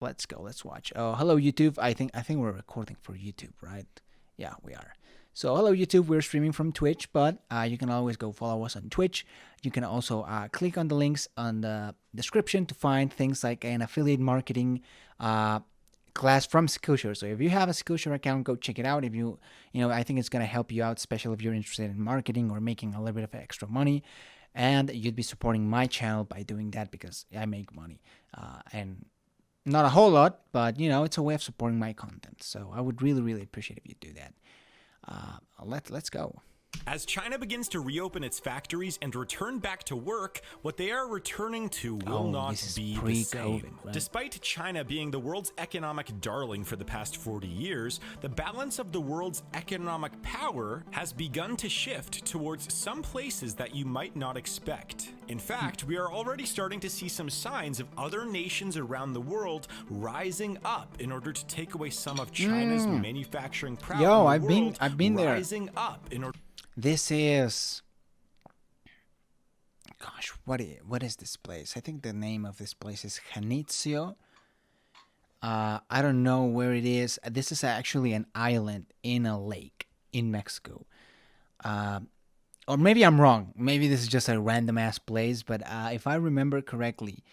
Let's go. Let's watch. Oh, hello YouTube. I think we're recording for YouTube, right? Yeah, we are. So hello YouTube. We're streaming from Twitch, but you can always go follow us on Twitch. You can also click on the links on the description to find things like an affiliate marketing class from Skillshare. So if you have a Skillshare account, go check it out. If I think it's gonna help you out, especially if you're interested in marketing or making a little bit of extra money. And you'd be supporting my channel by doing that because I make money. And not a whole lot, but it's a way of supporting my content. So I would really, really appreciate if you do that. Let's go. As China begins to reopen its factories and return back to work, what they are returning to will not be the same. Right? Despite China being the world's economic darling for the past 40 years, the balance of the world's economic power has begun to shift towards some places that you might not expect. In fact, we are already starting to see some signs of other nations around the world rising up in order to take away some of China's manufacturing power. Yo, I've been there. Rising up in order. This is, gosh, what is this place? I think the name of this place is Janitzio. I don't know where it is. This is actually an island in a lake in Mexico. Or maybe I'm wrong. Maybe this is just a random ass place. But if I remember correctly,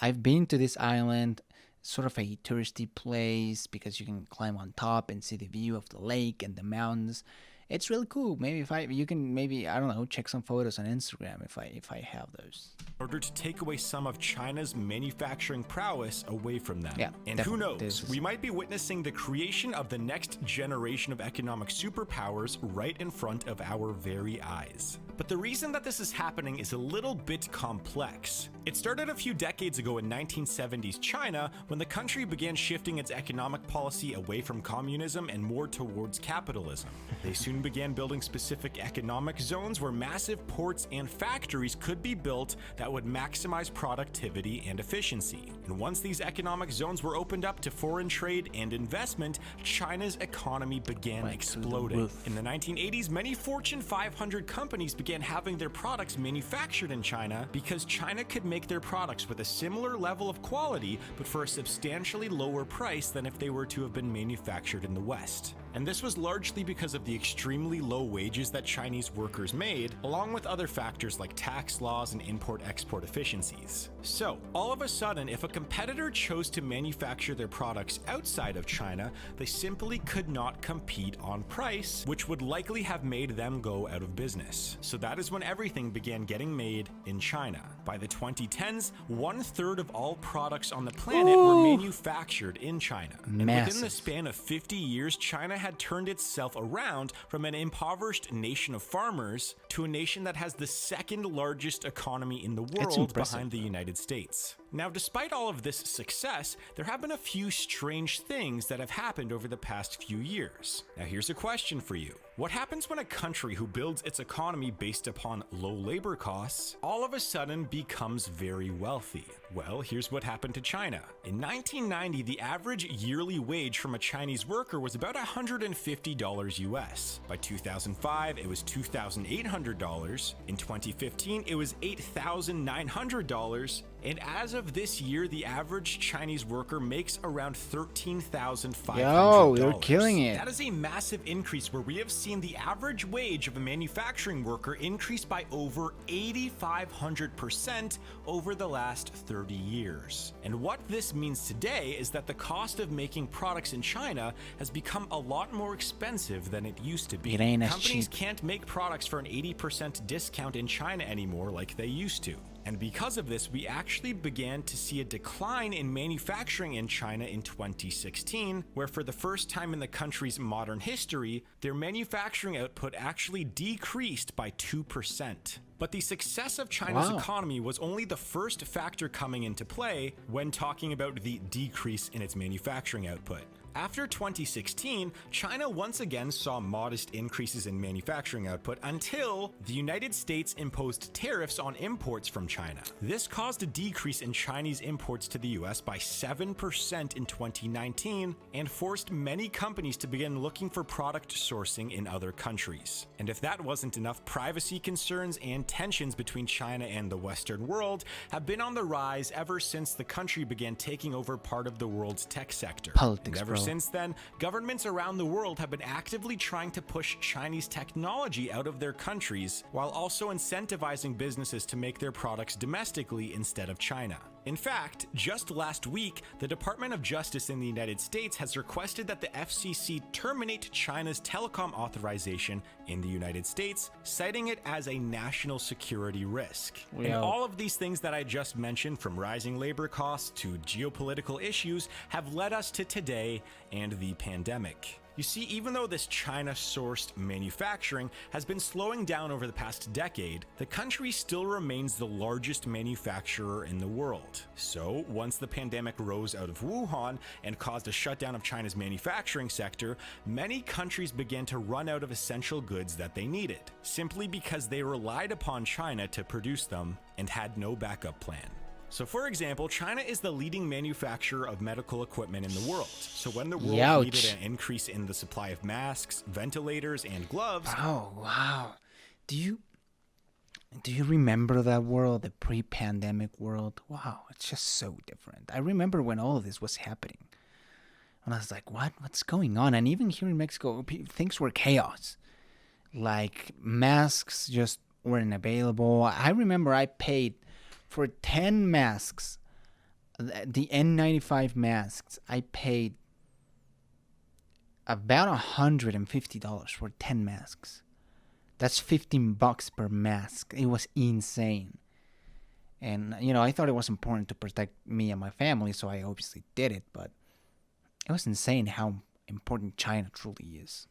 I've been to this island, sort of a touristy place because you can climb on top and see the view of the lake and the mountains. It's really cool. Maybe I don't know, check some photos on Instagram if I have those. In order to take away some of China's manufacturing prowess away from them. Yeah, and who knows, we might be witnessing the creation of the next generation of economic superpowers right in front of our very eyes. But the reason that this is happening is a little bit complex. It started a few decades ago in 1970s China when the country began shifting its economic policy away from communism and more towards capitalism. They soon began building specific economic zones where massive ports and factories could be built that would maximize productivity and efficiency. And once these economic zones were opened up to foreign trade and investment, China's economy began exploding. In the 1980s, many Fortune 500 companies began having their products manufactured in China because China could make their products with a similar level of quality but for a substantially lower price than if they were to have been manufactured in the West. And this was largely because of the extremely low wages that Chinese workers made, along with other factors like tax laws and import-export efficiencies. So, all of a sudden, if a competitor chose to manufacture their products outside of China, they simply could not compete on price, which would likely have made them go out of business. So that is when everything began getting made in China. By the 2010s, 1/3 of all products on the planet were manufactured in China. And within the span of 50 years, China had turned itself around from an impoverished nation of farmers to a nation that has the second largest economy in the world behind the United States. Now, despite all of this success, there have been a few strange things that have happened over the past few years. Now, here's a question for you. What happens when a country who builds its economy based upon low labor costs all of a sudden becomes very wealthy? Well, here's what happened to China. In 1990, the average yearly wage from a Chinese worker was about $150 US. By 2005, it was $2,800. In 2015, it was $8,900. And as of this year, the average Chinese worker makes around $13,500. Yo, you're killing it. That is a massive increase where we have seen the average wage of a manufacturing worker increase by over 8,500% over the last 30 years. And what this means today is that the cost of making products in China has become a lot more expensive than it used to be. It ain't as Companies cheap. can't make products for an 80% discount in China anymore like they used to. And because of this, we actually began to see a decline in manufacturing in China in 2016, where for the first time in the country's modern history, their manufacturing output actually decreased by 2%. But the success of China's economy was only the first factor coming into play when talking about the decrease in its manufacturing output. After 2016, China once again saw modest increases in manufacturing output until the United States imposed tariffs on imports from China. This caused a decrease in Chinese imports to the US by 7% in 2019 and forced many companies to begin looking for product sourcing in other countries. And if that wasn't enough, privacy concerns and tensions between China and the Western world have been on the rise ever since the country began taking over part of the world's tech sector. Politics, and ever since then, governments around the world have been actively trying to push Chinese technology out of their countries, while also incentivizing businesses to make their products domestically instead of China. In fact, just last week, the Department of Justice in the United States has requested that the FCC terminate China's telecom authorization in the United States, citing it as a national security risk. And all of these things that I just mentioned, from rising labor costs to geopolitical issues, have led us to today and the pandemic. You see, even though this China-sourced manufacturing has been slowing down over the past decade, the country still remains the largest manufacturer in the world. So, once the pandemic rose out of Wuhan and caused a shutdown of China's manufacturing sector, many countries began to run out of essential goods that they needed, simply because they relied upon China to produce them and had no backup plan. So for example, China is the leading manufacturer of medical equipment in the world. So when the world needed an increase in the supply of masks, ventilators, and gloves... Oh, wow. Do you remember that world, the pre-pandemic world? Wow, it's just so different. I remember when all of this was happening. And I was like, what's going on? And even here in Mexico, things were chaos. Like, masks just weren't available. I remember I paid... For 10 masks, the N95 masks, I paid about $150 for 10 masks. That's $15 per mask. It was insane. And, I thought it was important to protect me and my family, so I obviously did it. But it was insane how important China truly is.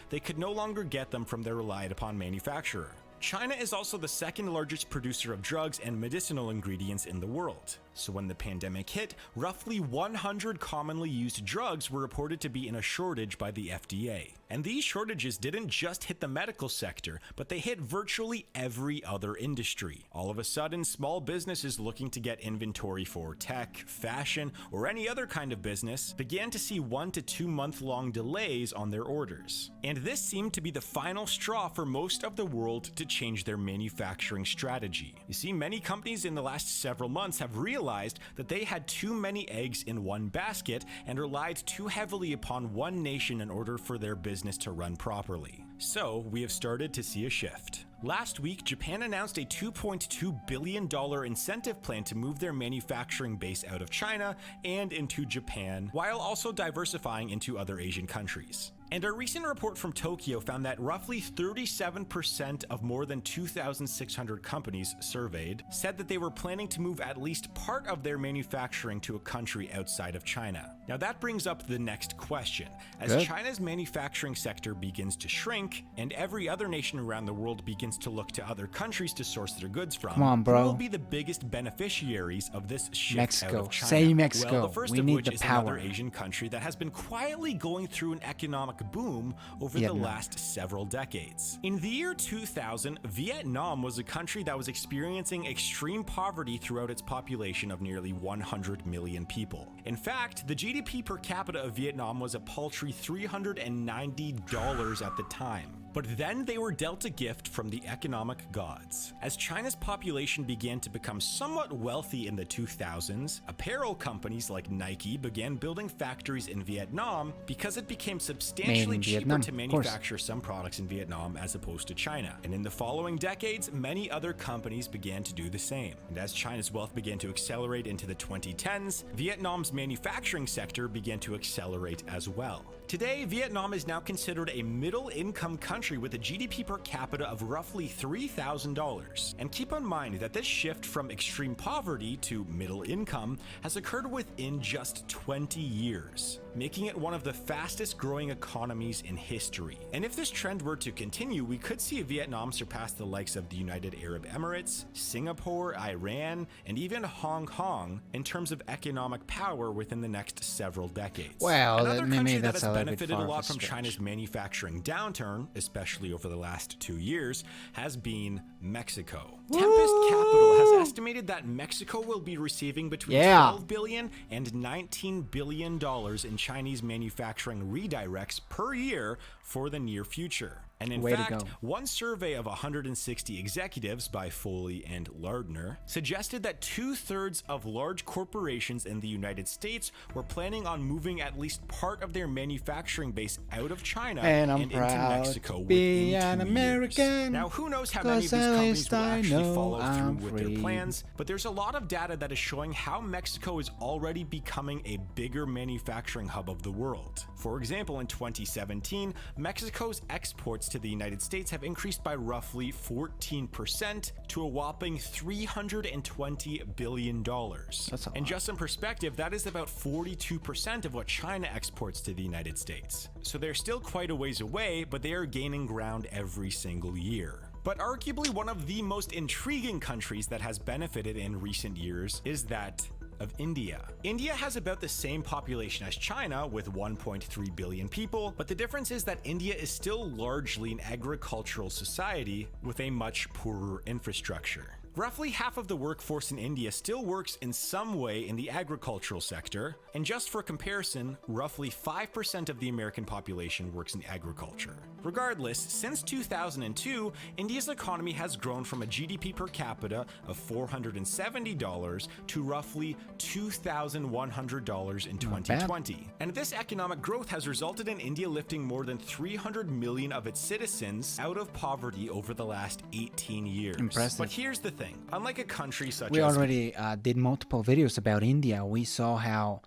They could no longer get them from their relied upon manufacturer. China is also the second largest producer of drugs and medicinal ingredients in the world. So when the pandemic hit, roughly 100 commonly used drugs were reported to be in a shortage by the FDA. And these shortages didn't just hit the medical sector, but they hit virtually every other industry. All of a sudden, small businesses looking to get inventory for tech, fashion, or any other kind of business began to see 1 to 2 month-long delays on their orders. And this seemed to be the final straw for most of the world to change their manufacturing strategy. You see, many companies in the last several months have realized that they had too many eggs in one basket and relied too heavily upon one nation in order for their business to run properly. So, we have started to see a shift. Last week, Japan announced a $2.2 billion incentive plan to move their manufacturing base out of China and into Japan, while also diversifying into other Asian countries. And a recent report from Tokyo found that roughly 37% of more than 2,600 companies surveyed said that they were planning to move at least part of their manufacturing to a country outside of China. Now that brings up the next question. As China's manufacturing sector begins to shrink, and every other nation around the world begins to look to other countries to source their goods from, come on, bro, who will be the biggest beneficiaries of this shift Mexico. Out of China? Say Mexico. Well, the first we of need which the is power. another Asian country that has been quietly going through an economic boom over the last several decades. In the year 2000, Vietnam was a country that was experiencing extreme poverty throughout its population of nearly 100 million people. In fact, the GDP per capita of Vietnam was a paltry $390 at the time. But then they were dealt a gift from the economic gods. As China's population began to become somewhat wealthy in the 2000s, apparel companies like Nike began building factories in Vietnam because it became substantially cheaper to manufacture some products in Vietnam as opposed to China. And in the following decades, many other companies began to do the same. And as China's wealth began to accelerate into the 2010s, Vietnam's manufacturing sector began to accelerate as well. Today, Vietnam is now considered a middle-income country country with a GDP per capita of roughly $3,000. And keep in mind that this shift from extreme poverty to middle income has occurred within just 20 years, making it one of the fastest growing economies in history. And if this trend were to continue, we could see Vietnam surpass the likes of the United Arab Emirates, Singapore, Iran, and even Hong Kong in terms of economic power within the next several decades. Well, another maybe country that that's has a little bit benefited far a of a lot from stretch. China's manufacturing downturn, especially over the last 2 years, has been Mexico. Tempest Capital has estimated that Mexico will be receiving between $12 billion and $19 billion in Chinese manufacturing redirects per year for the near future. And in Way to fact, go. one survey of 160 executives by Foley and Lardner suggested that 2/3 of large corporations in the United States were planning on moving at least part of their manufacturing base out of China And I'm into proud Mexico to be within an 2 years. American, Now, who knows how many of 'cause these at companies least will I actually know follow I'm through with free. their plans, but there's a lot of data that is showing how Mexico is already becoming a bigger manufacturing hub of the world. For example, in 2017, Mexico's exports to the United States have increased by roughly 14% to a whopping $320 billion. That's a And lot. just in perspective, that is about 42% of what China exports to the United States. So they're still quite a ways away, but they are gaining ground every single year. But arguably one of the most intriguing countries that has benefited in recent years is that of India. India has about the same population as China with 1.3 billion people, but the difference is that India is still largely an agricultural society with a much poorer infrastructure. Roughly half of the workforce in India still works in some way in the agricultural sector, and just for comparison, roughly 5% of the American population works in agriculture. Regardless, since 2002, India's economy has grown from a GDP per capita of $470 to roughly $2,100 in 2020. And this economic growth has resulted in India lifting more than 300 million of its citizens out of poverty over the last 18 years. Impressive. But here's the thing. Unlike a country such We as already did multiple videos about India. We saw how,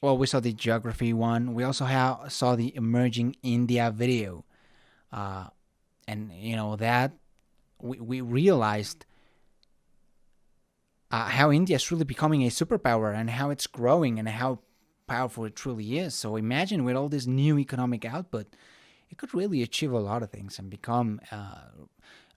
we saw the geography one. We also saw the emerging India video, and that we realized how India is really becoming a superpower and how it's growing and how powerful it truly is. So imagine with all this new economic output, it could really achieve a lot of things and become.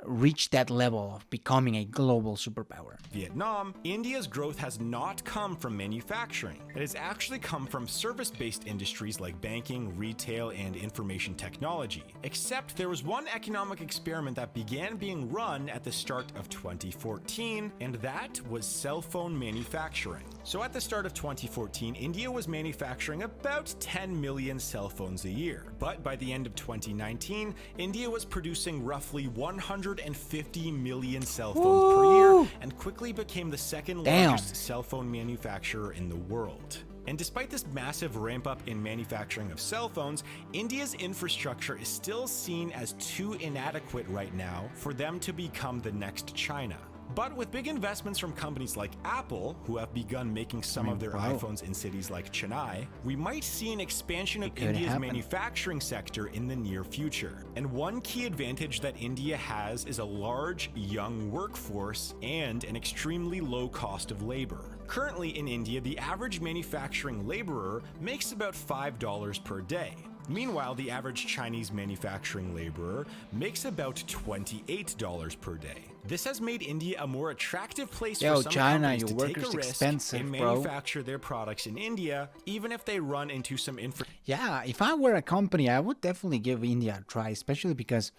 Reach that level of becoming a global superpower. Vietnam, India's growth has not come from manufacturing. It has actually come from service-based industries like banking, retail, and information technology. Except there was one economic experiment that began being run at the start of 2014, and that was cell phone manufacturing. So at the start of 2014, India was manufacturing about 10 million cell phones a year. But by the end of 2019, India was producing roughly 150 million cell phones per year and quickly became the second largest cell phone manufacturer in the world. And despite this massive ramp up in manufacturing of cell phones, India's infrastructure is still seen as too inadequate right now for them to become the next China. But with big investments from companies like Apple, who have begun making some of their iPhones in cities like Chennai, we might see an expansion of India's manufacturing sector in the near future. And one key advantage that India has is a large, young workforce and an extremely low cost of labor. Currently in India, the average manufacturing laborer makes about $5 per day. Meanwhile, the average Chinese manufacturing laborer makes about $28 per day. This has made India a more attractive place for some companies to take a risk and manufacture their products in India, even if they run into some Yeah, if I were a company, I would definitely give India a try, especially because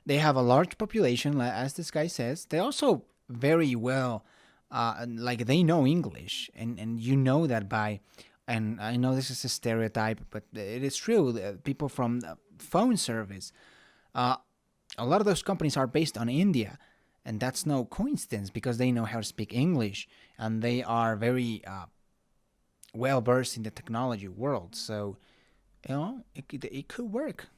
they have a large population, as this guy says. They also very well, they know English, and you know that by... And I know this is a stereotype, but it is true. People from the phone service, a lot of those companies are based on India. And that's no coincidence because they know how to speak English. And they are very well versed in the technology world. So, it could work.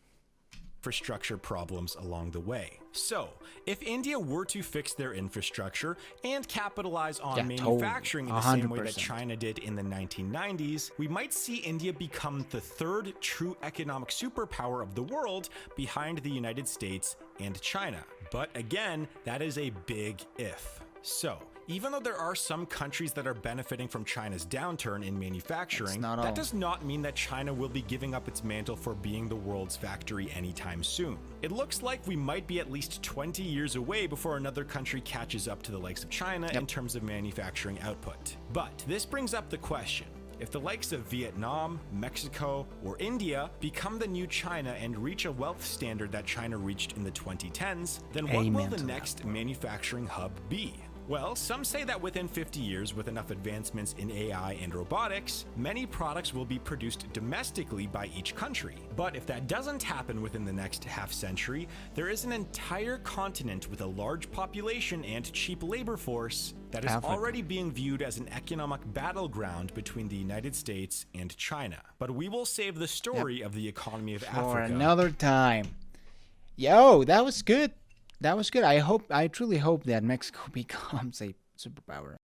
infrastructure problems along the way. So, if India were to fix their infrastructure and capitalize on manufacturing in the same way that 100%. China did in the 1990s, we might see India become the third true economic superpower of the world behind the United States and China. But again, that is a big if. So, even though there are some countries that are benefiting from China's downturn in manufacturing, that does not mean that China will be giving up its mantle for being the world's factory anytime soon. It looks like we might be at least 20 years away before another country catches up to the likes of China in terms of manufacturing output. But this brings up the question. If the likes of Vietnam, Mexico, or India become the new China and reach a wealth standard that China reached in the 2010s, then what will the next manufacturing hub be? Well, some say that within 50 years, with enough advancements in AI and robotics, many products will be produced domestically by each country. But if that doesn't happen within the next half century, there is an entire continent with a large population and cheap labor force that is already being viewed as an economic battleground between the United States and China. But we will save the story of the economy of Africa for another time. Yo, that was good. That was good. I truly hope that Mexico becomes a superpower.